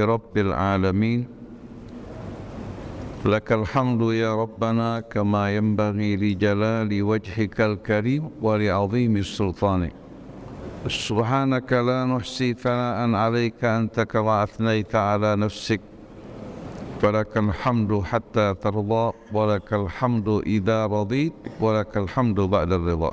رب العالمين لك الحمد يا ربنا كما ينبغي لجلال وجهك الكريم ولعظيم سلطانك سبحانك لا نحصي ثناء عليك أنت كما أثنيت على نفسك فلك الحمد حتى ترضى ولك الحمد إذا رضيت ولك الحمد بعد الرضا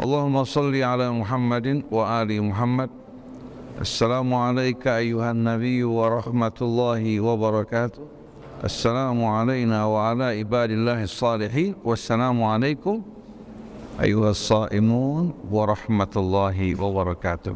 اللهم صل على محمد وآل محمد. السلام عليك أيها النبي ورحمة الله وبركاته. السلام علينا وعلى عباد الله الصالحين والسلام عليكم أيها الصائمون ورحمة الله وبركاته.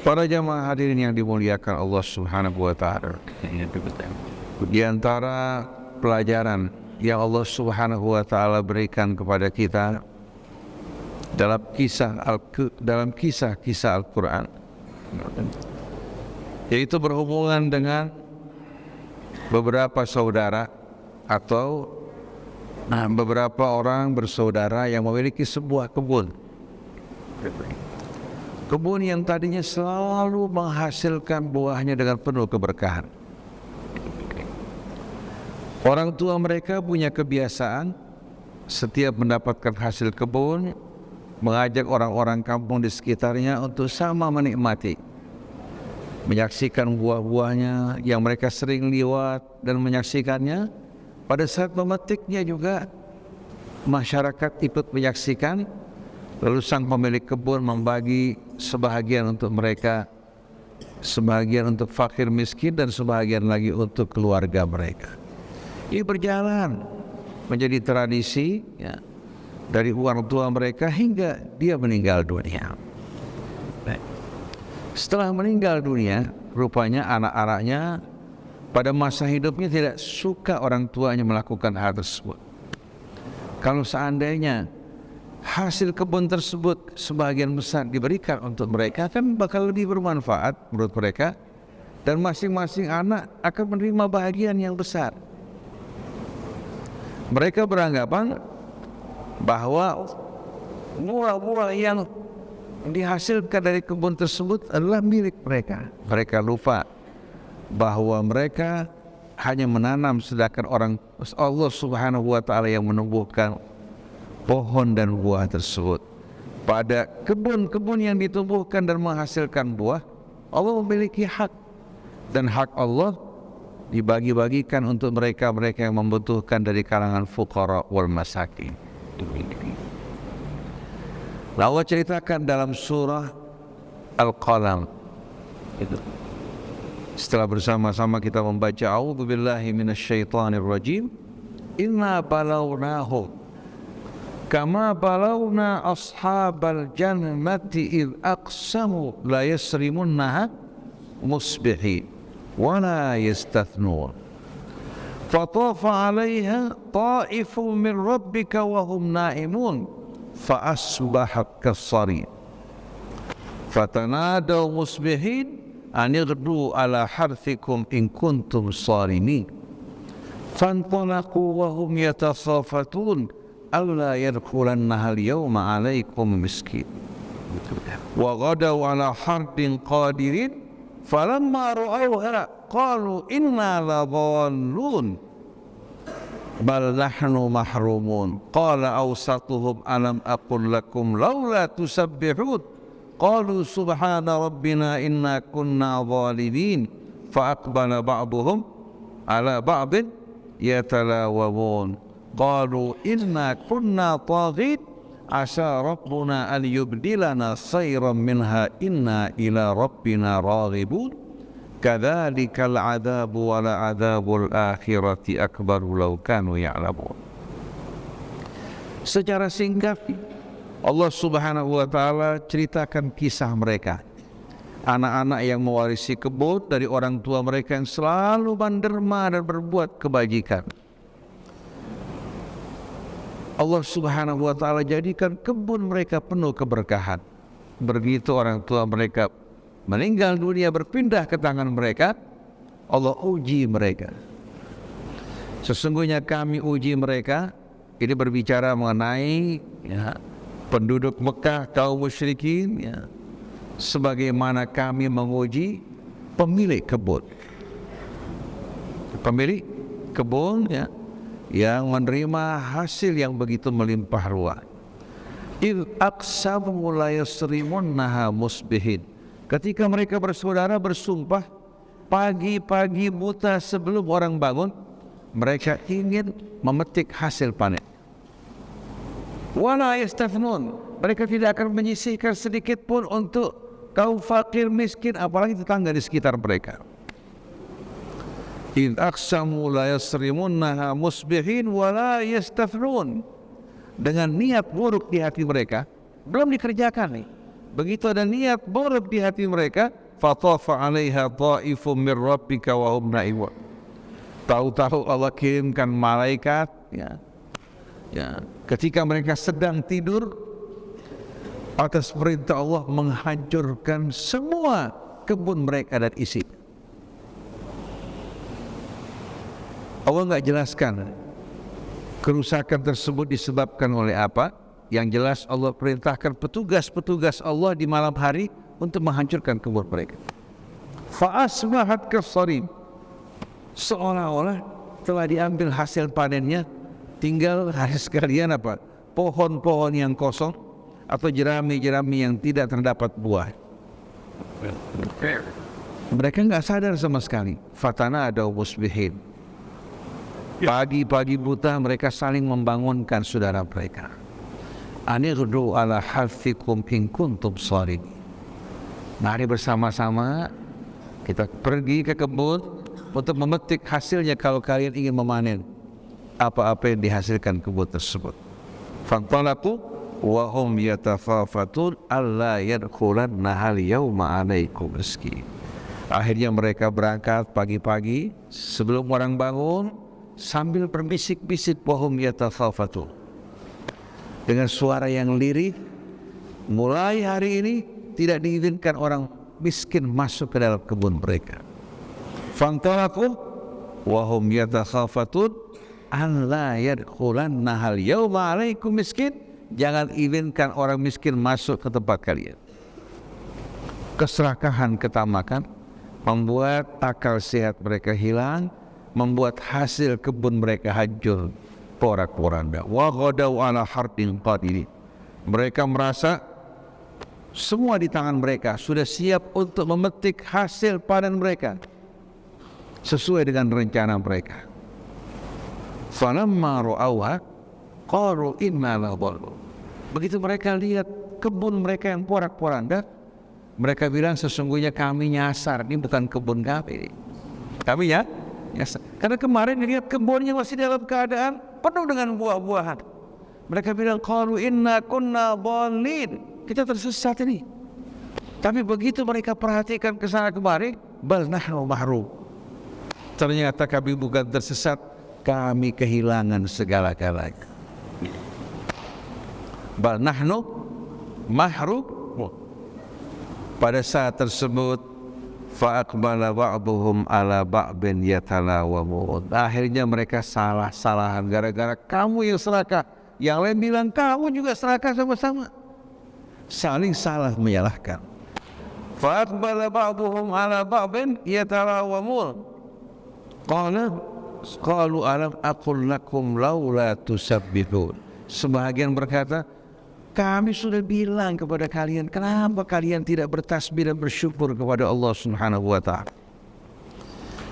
Para jamaah hadirin yang dimuliakan Allah Subhanahu wa taala. Di antara pelajaran yang Allah Subhanahu wa taala berikan kepada kita dalam kisah Al-Qur'an, yaitu berhubungan dengan beberapa saudara atau beberapa orang bersaudara yang memiliki sebuah kebun yang tadinya selalu menghasilkan buahnya dengan penuh keberkahan. Orang tua mereka punya kebiasaan setiap mendapatkan hasil kebun mengajak orang-orang kampung di sekitarnya untuk sama menikmati, menyaksikan buah-buahnya yang mereka sering liwat dan menyaksikannya. Pada saat memetiknya juga masyarakat ikut menyaksikan. Lalu sang pemilik kebun membagi sebahagian untuk mereka, sebahagian untuk fakir miskin, dan sebahagian lagi untuk keluarga mereka. Ini berjalan menjadi tradisi ya, dari orang tua mereka hingga dia meninggal dunia. Setelah meninggal dunia, rupanya anak-anaknya pada masa hidupnya tidak suka orang tuanya melakukan hal tersebut. Kalau seandainya hasil kebun tersebut sebagian besar diberikan untuk mereka, kan bakal lebih bermanfaat menurut mereka, dan masing-masing anak akan menerima bahagian yang besar. Mereka beranggapan bahwa buah-buah yang dihasilkan dari kebun tersebut adalah milik mereka. Mereka lupa bahwa mereka hanya menanam, sedangkan Allah Subhanahu wa taala yang menumbuhkan pohon dan buah tersebut. Pada kebun-kebun yang ditumbuhkan dan menghasilkan buah, Allah memiliki hak, dan hak Allah dibagi-bagikan untuk mereka-mereka yang membutuhkan dari kalangan fuqara wal masakin. Allah ceritakan dalam surah Al-Qalam. Setelah bersama-sama kita membaca a'udzubillahi minasyaitonirrajim, inna balawnahum kama balawna ashabal jannati idh aqsamu la yasrimunnaha musbihin wa la yastathnun fatafa 'alayha ta'ifun min rabbika wa hum na'imun fa asbahat kas-sarim fatanadaw musbihin an ighdu ala harthikum in kuntum sarimin fantalaqu wa hum yatasaafatun alla yadkhulannaha al-yawma 'alaykum miskin wa ghadaw 'ala hardin qadirin falamma ra'awha qalu inna ladallun bal nahnu mahrumun qala awsatuhum alam aqul lakum laula tusabbihun qalu subhana rabbina inna kunna zalimin fa aqbala ba'duhum 'ala ba'din yatalawawun qalu inna kunna taghit asa rabbuna an yubdilana khairan minha inna ila rabbina raghibun kadzalikal adzabu wal adzabul akhirati akbaru law kanu ya'lamun. Secara singkat Allah Subhanahu wa taala ceritakan kisah mereka, anak-anak yang mewarisi kebun dari orang tua mereka yang selalu menderma dan berbuat kebajikan. Allah Subhanahu wa taala jadikan kebun mereka penuh keberkahan. Begitu orang tua mereka meninggal dunia berpindah ke tangan mereka, Allah uji mereka. Sesungguhnya kami uji mereka. Ini berbicara mengenai penduduk Mekah, kaum musyrikin, ya, sebagaimana kami menguji pemilik kebun. Pemilik kebun, ya, yang menerima hasil yang begitu melimpah ruah. Il aqsamu la yasrimunnaha musbihin. Ketika mereka bersaudara bersumpah pagi-pagi buta sebelum orang bangun, mereka ingin memetik hasil panen. Wala yastafnun, mereka tidak akan menyisihkan sedikit pun untuk kaum fakir miskin, apalagi tetangga di sekitar mereka. In aqsamu la yasrimunnaha musbihin wala yastafnun. Dengan niat buruk di hati mereka, belum dikerjakan nih. Begitu ada niat buruk di hati mereka, fatafa 'alaiha ta'ifum min rabbika wa hum na'imun. Tahu-tahu Allah kirimkan malaikat, ya, ketika mereka sedang tidur, atas perintah Allah menghancurkan semua kebun mereka dan isi. Allah enggak jelaskan kerusakan tersebut disebabkan oleh apa. Yang jelas Allah perintahkan petugas-petugas Allah di malam hari untuk menghancurkan kebun mereka. Fa asbahat kasarim, seolah-olah telah diambil hasil panennya, tinggal hasil sekalian apa? Pohon-pohon yang kosong atau jerami-jerami yang tidak terdapat buah. Mereka enggak sadar sama sekali. Fatana ada musbihin. Pagi-pagi buta mereka saling membangunkan saudara mereka. Anirdu ala harfikum in kuntum shalihin. Mari bersama-sama kita pergi ke kebun untuk memetik hasilnya kalau kalian ingin memanen apa-apa yang dihasilkan kebun tersebut. Fantalaqu wa hum yatafafatun alla yadkhulannaha al-yawma 'alaikum miskin. Akhirnya mereka berangkat pagi-pagi sebelum orang bangun sambil berbisik-bisik wa hum yatafafatun. Dengan suara yang lirih, mulai hari ini tidak diizinkan orang miskin masuk ke dalam kebun mereka. Fantalaqu wa hum yatakhafatun an la yadkhulannaha al-yawma 'alaikum miskin. Jangan izinkan orang miskin masuk ke tempat kalian. Keserakahan, ketamakan membuat akal sehat mereka hilang, membuat hasil kebun mereka hancur porak-poranda. Wa ghadaw ala hardin qadirin. Mereka merasa semua di tangan mereka, sudah siap untuk memetik hasil panen mereka sesuai dengan rencana mereka. Falamma ra'awha qalu inna ladallun. Begitu mereka lihat kebun mereka yang porak-poranda, mereka bilang sesungguhnya kami nyasar, ini bukan kebun kami. Kami ya nyasar. Karena kemarin lihat kebunnya masih dalam keadaan penuh dengan buah-buahan. Mereka bilang qalu inna kunna dhalin, kita tersesat ini. Tapi begitu mereka perhatikan ke sana kemari, bal nahnu mahrum, ternyata kami bukan tersesat, kami kehilangan segala-galanya. Bal nahnu mahrum. Pada saat tersebut fa'aqbala ba'duhum ala ba'bin yatalawamun. Akhirnya mereka salah-salahan gara-gara kamu yang serakah, yang lain bilang kamu juga serakah sama-sama, saling salah menyalahkan. Fa'aqbala ba'duhum ala ba'bin yatalawamun. Qalu alam aqul lakum laula tusabbihun. Sebagian berkata, kami sudah bilang kepada kalian, kenapa kalian tidak bertasbih dan bersyukur kepada Allah Subhanahu wa ta'ala.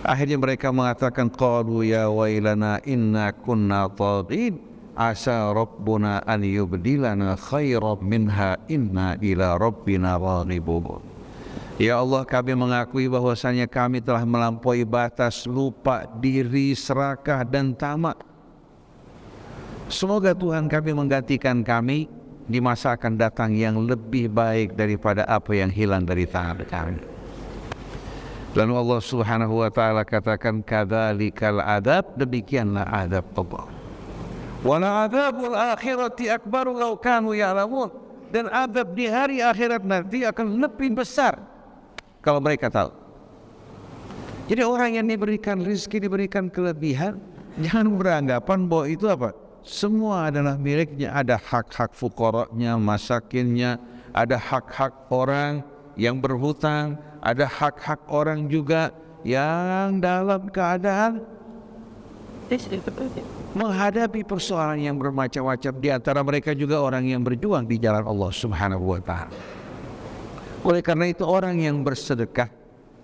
Akhirnya mereka mengatakan, qalu ya wailana inna kunna taghin asa rabbuna an yubdilana khairan minha inna ila rabbina raghibun. Ya Allah, kami mengakui bahwasanya kami telah melampaui batas, lupa diri, serakah dan tamak. Semoga Tuhan kami menggantikan kami di masa akan datang yang lebih baik daripada apa yang hilang dari tangan kami. Lalu Allah Subhanahu wa ta'ala katakan, kadzalikal adab, demikianlah adab Allah. Wala adzabul akhirati akbaru law kanu ya'lamun. Dan adab di hari akhirat nanti akan lebih besar kalau mereka tahu. Jadi orang yang diberikan rezeki, diberikan kelebihan, jangan beranggapan bahwa itu apa? semua adalah miliknya. Ada hak-hak fuqaranya, masakinnya, ada hak-hak orang yang berhutang, ada hak-hak orang juga yang dalam keadaan menghadapi persoalan yang bermacam-macam. Di antara mereka juga orang yang berjuang di jalan Allah Subhanahu wa ta'ala. Oleh karena itu orang yang bersedekah,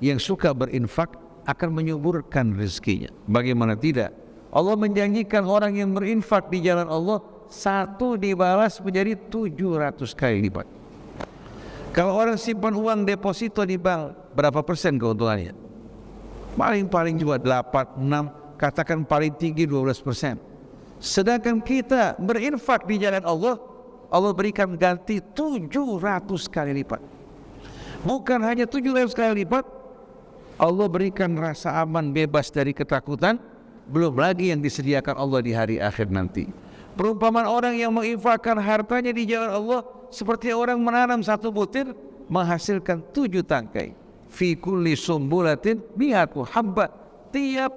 yang suka berinfak akan menyuburkan rezekinya. Bagaimana tidak? Allah menjanjikan orang yang berinfak di jalan Allah satu dibalas menjadi 700 kali lipat. Kalau orang simpan uang deposito di bank, berapa persen keuntungannya? Paling juga 8, 6, katakan paling tinggi 12%. Sedangkan kita berinfak di jalan Allah, Allah berikan ganti 700 kali lipat. Bukan hanya 700 kali lipat, Allah berikan rasa aman, bebas dari ketakutan, belum lagi yang disediakan Allah di hari akhir nanti. Perumpamaan orang yang menginfakkan hartanya di jalan Allah seperti orang menanam satu butir menghasilkan 7 tangkai. Fi kulli sumbulatin mi'atu habba. Tiap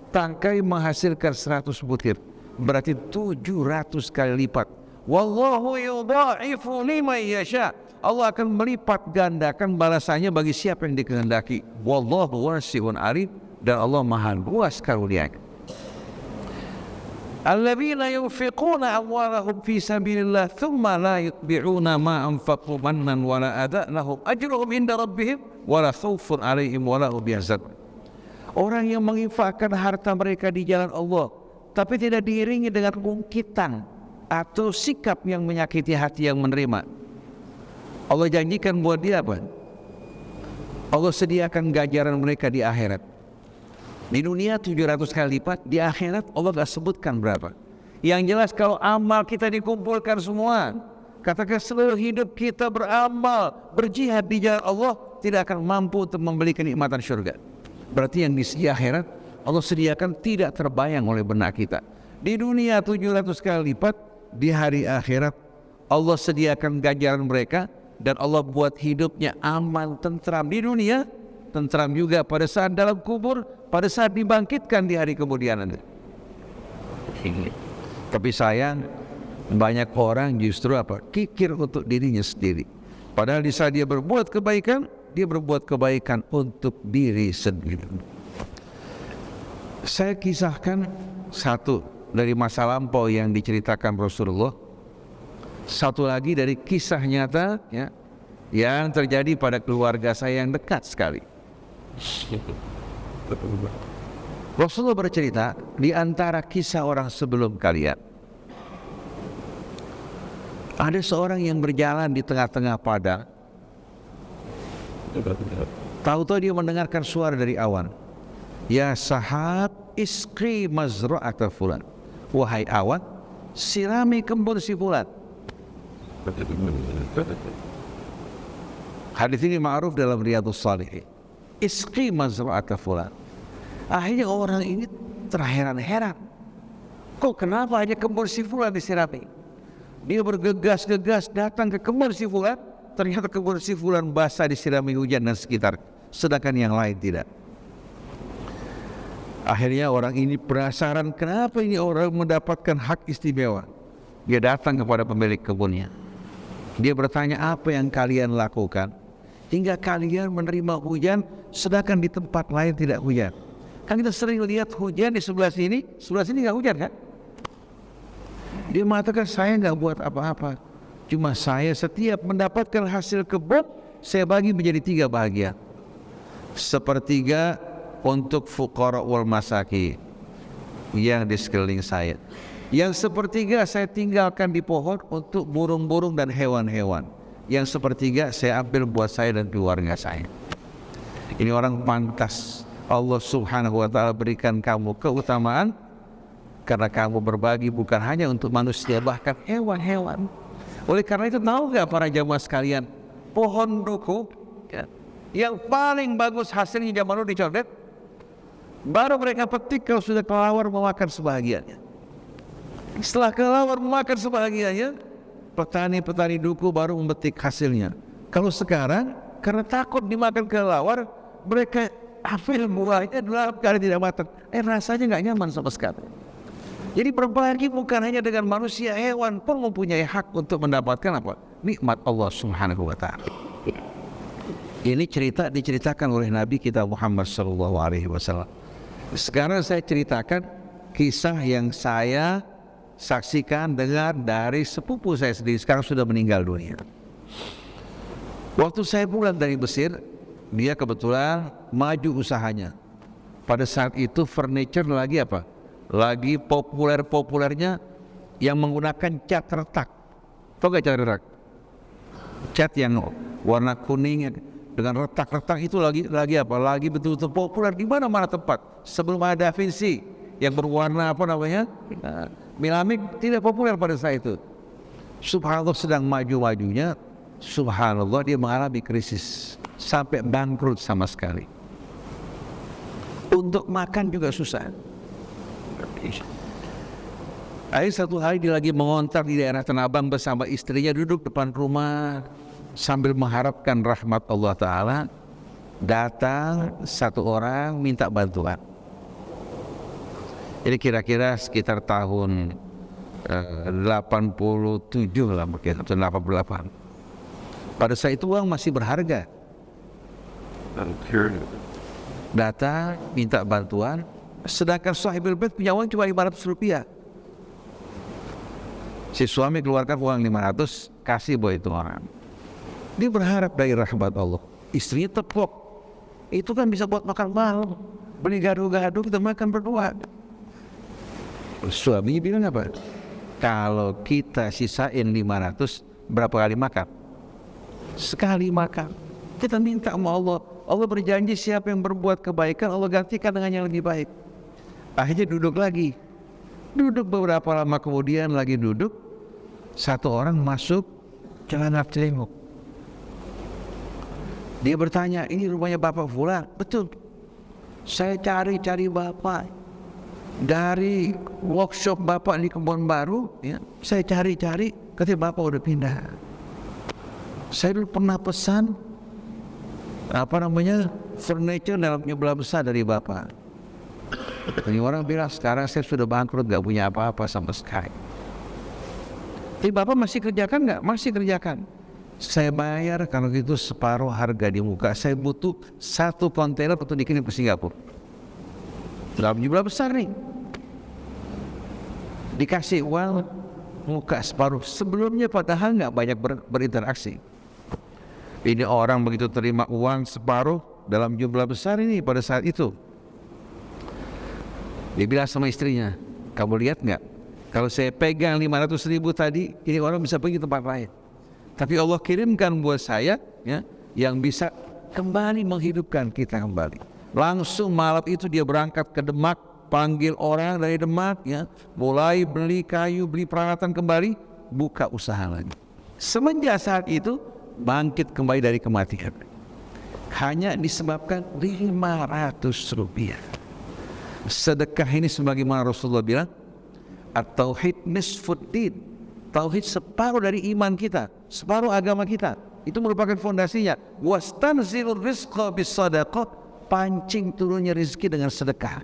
tangkai menghasilkan 100 butir. Berarti 700 kali lipat. Wallahu yudha'ifu liman yasha. Allah akan melipat gandakan balasannya bagi siapa yang dikehendaki. Wallahu wasi'un alim. Dan Allah maha luas karunia-Nya. Alladzina yunfiquna amwalahum fi sabilillah thumma la yutbi'una ma anfaqu mannan wa la adha lahum ajruhum inda rabbihim wa la khaufun 'alaihim wa la hum yahzanun. Orang yang menginfakkan harta mereka di jalan Allah tapi tidak diiringi dengan ungkitan atau sikap yang menyakiti hati yang menerima, Allah janjikan buat dia apa? Allah sediakan ganjaran mereka di akhirat. Di dunia 700 kali lipat, di akhirat Allah gak sebutkan berapa. Yang jelas kalau amal kita dikumpulkan semua, katakan seluruh hidup kita beramal, berjihad di jalan Allah, tidak akan mampu untuk membeli kenikmatan surga. Berarti yang di akhirat Allah sediakan tidak terbayang oleh benak kita. Di dunia 700 kali lipat, di hari akhirat Allah sediakan ganjaran mereka, dan Allah buat hidupnya aman, tentram di dunia, tentram juga pada saat dalam kubur, pada saat dibangkitkan di hari kemudian nanti. Tapi sayang, banyak orang justru apa? Kikir untuk dirinya sendiri. Padahal di saat dia berbuat kebaikan, dia berbuat kebaikan untuk diri sendiri. Saya kisahkan satu dari masa lampau yang diceritakan Rasulullah, satu lagi dari kisah nyata ya, yang terjadi pada keluarga saya yang dekat sekali. Rasulullah bercerita, di antara kisah orang sebelum kalian, ada seorang yang berjalan di tengah-tengah padang. Tahu-tahu dia mendengarkan suara dari awan. Ya sahab, iskri mazra'ata fulan. Wahai awan, sirami kebun si fulan. Hadis ini ma'ruf dalam Riyadhus Shalihin. Iskri mazra'ata fulan. Akhirnya orang ini terheran-heran. Kok kenapa hanya kebun si fulan disirami? Dia bergegas-gegas datang ke kebun si fulan. Ternyata kebun si fulan basah disirami hujan dan sekitar, sedangkan yang lain tidak. Akhirnya orang ini penasaran, kenapa ini orang mendapatkan hak istimewa. Dia datang kepada pemilik kebunnya. Dia bertanya, apa yang kalian lakukan hingga kalian menerima hujan sedangkan di tempat lain tidak hujan? Kan kita sering lihat hujan di sebelah sini nggak hujan kan? Dia mengatakan, saya nggak buat apa-apa, cuma saya setiap mendapatkan hasil kebun saya bagi menjadi 3 bahagian. Sepertiga untuk fuqara wal masakin yang di sekeliling saya. Yang sepertiga saya tinggalkan di pohon untuk burung-burung dan hewan-hewan. Yang sepertiga saya ambil buat saya dan keluarga saya. Ini orang pantas Allah Subhanahu wa ta'ala berikan kamu keutamaan karena kamu berbagi bukan hanya untuk manusia, bahkan hewan-hewan. Oleh karena itu, tahu gak para jamaah sekalian, pohon duku ya, yang paling bagus hasilnya zaman dulu dicondet, baru mereka petik kalau sudah kelawar memakan sebahagiannya. Setelah kelawar memakan sebahagiannya, petani-petani duku baru memetik hasilnya. Kalau sekarang karena takut dimakan kelawar, mereka ambil buahnya dalam keadaan tidak matang. Rasanya nggak nyaman sama sekali. Jadi berbagi bukan hanya dengan manusia, hewan pun mempunyai hak untuk mendapatkan apa? Nikmat Allah Subhanahu wa taala. Ini cerita diceritakan oleh Nabi kita Muhammad sallallahu alaihi wasallam. Sekarang saya ceritakan kisah yang saya saksikan dengar dari sepupu saya sendiri, sekarang sudah meninggal dunia. Waktu saya pulang dari Mesir, dia kebetulan maju usahanya. Pada saat itu furniture lagi apa? Lagi populer-populernya yang menggunakan cat retak. Tahu gak cat retak? Cat yang warna kuning dengan retak-retak itu lagi apa? Lagi betul-betul populer di mana-mana tempat. Sebelum ada Da Vinci yang berwarna apa namanya? Melamik tidak populer pada saat itu. Subhanallah, sedang maju-majunya, subhanallah dia mengalami krisis sampai bangkrut sama sekali. Untuk makan juga susah. Akhirnya satu hari dia lagi mengontrak di daerah Tanah Abang bersama istrinya, duduk depan rumah sambil mengharapkan rahmat Allah Ta'ala. Datang satu orang minta bantuan. Jadi kira-kira sekitar tahun 87 lah mungkin, atau 88. Pada saat itu uang masih berharga. Datang minta bantuan, sedangkan sahibul bait punya uang cuma 500 rupiah. Si suami keluarkan uang 500, kasih buat itu orang. Dia berharap dari rahmat Allah. Istrinya tepuk, itu kan bisa buat makan malam, beli gado-gado kita makan berdua. Suami bilang apa? Kalau kita sisain 500, berapa kali makan? Sekali makan. Kita minta sama Allah. Allah berjanji siapa yang berbuat kebaikan, Allah gantikan dengan yang lebih baik. Akhirnya duduk lagi. Duduk beberapa lama kemudian lagi duduk, satu orang masuk celana celinguk. Dia bertanya, ini rumahnya Bapak Fulan? Betul. Saya cari-cari Bapak dari workshop Bapak di Kebon Baru, ya. Saya cari-cari, katanya Bapak udah pindah. Saya dulu pernah pesan furniture dalam jumlah besar dari Bapak. Ini orang bilang sekarang saya sudah bangkrut, gak punya apa-apa sama sekali. Tapi Bapak masih kerjakan gak? Masih kerjakan. Saya bayar kalau gitu separuh harga di muka. Saya butuh 1 kontainer untuk dikirim ke Singapura. Dalam jumlah besar nih. Dikasih uang muka separuh. Sebelumnya padahal gak banyak berinteraksi. Ini orang begitu terima uang separuh dalam jumlah besar ini pada saat itu. Dia bilang sama istrinya, kamu lihat nggak? Kalau saya pegang 500 ribu tadi, ini orang bisa pergi tempat lain. Tapi Allah kirimkan buat saya, ya, yang bisa kembali menghidupkan kita kembali. Langsung malam itu dia berangkat ke Demak, panggil orang dari Demak, ya, mulai beli kayu, beli peralatan kembali, buka usaha lagi. Semenjak saat itu bangkit kembali dari kematian. Hanya disebabkan 500 rupiah. Sedekah ini sebagaimana Rasulullah bilang, at-tauhid nisfuddin. Tauhid separuh dari iman kita, separuh agama kita. Itu merupakan fondasinya. Wastanzilur rizqa bis sadaqah, pancing turunnya rezeki dengan sedekah.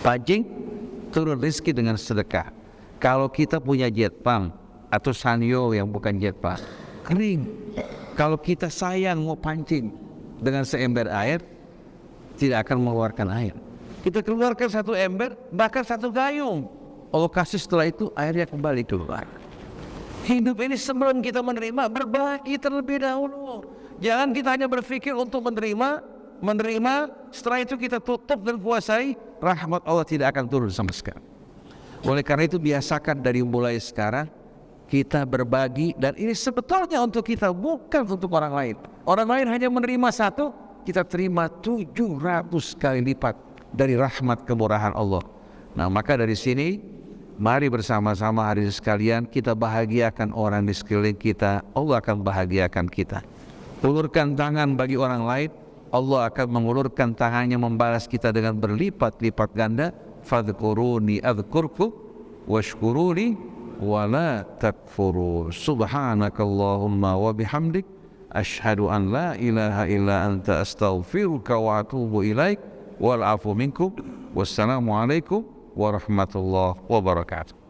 Pancing turun rezeki dengan sedekah. Kalau kita punya jetpang atau sanyo yang bukan jetpang, kering. Kalau kita sayang mau pancing dengan seember air, tidak akan mengeluarkan air. Kita keluarkan 1 ember, bahkan 1 gayung. Allah kasih setelah itu airnya kembali keluar. Hidup ini sebelum kita menerima, berbagi terlebih dahulu. Jangan kita hanya berpikir untuk menerima, setelah itu kita tutup dan kuasai, rahmat Allah tidak akan turun sama sekali. Oleh karena itu biasakan dari mulai sekarang kita berbagi, dan ini sebetulnya untuk kita, bukan untuk orang lain. Orang lain hanya menerima 1, kita terima 700 kali lipat dari rahmat kemurahan Allah. Nah, maka dari sini mari bersama-sama hari sekalian kita bahagiakan orang di sekeliling kita, Allah akan bahagiakan kita. Ulurkan tangan bagi orang lain, Allah akan mengulurkan tangannya membalas kita dengan berlipat-lipat ganda. Fadhkuruni adzkurkum washkuruni wala takfurun. Subhanakallahumma wa bihamdik asyhadu an la ilaha illa anta astaghfiruka wa atubu ilaik wal afu minkum. Wassalamualaikum warahmatullahi wabarakatuh.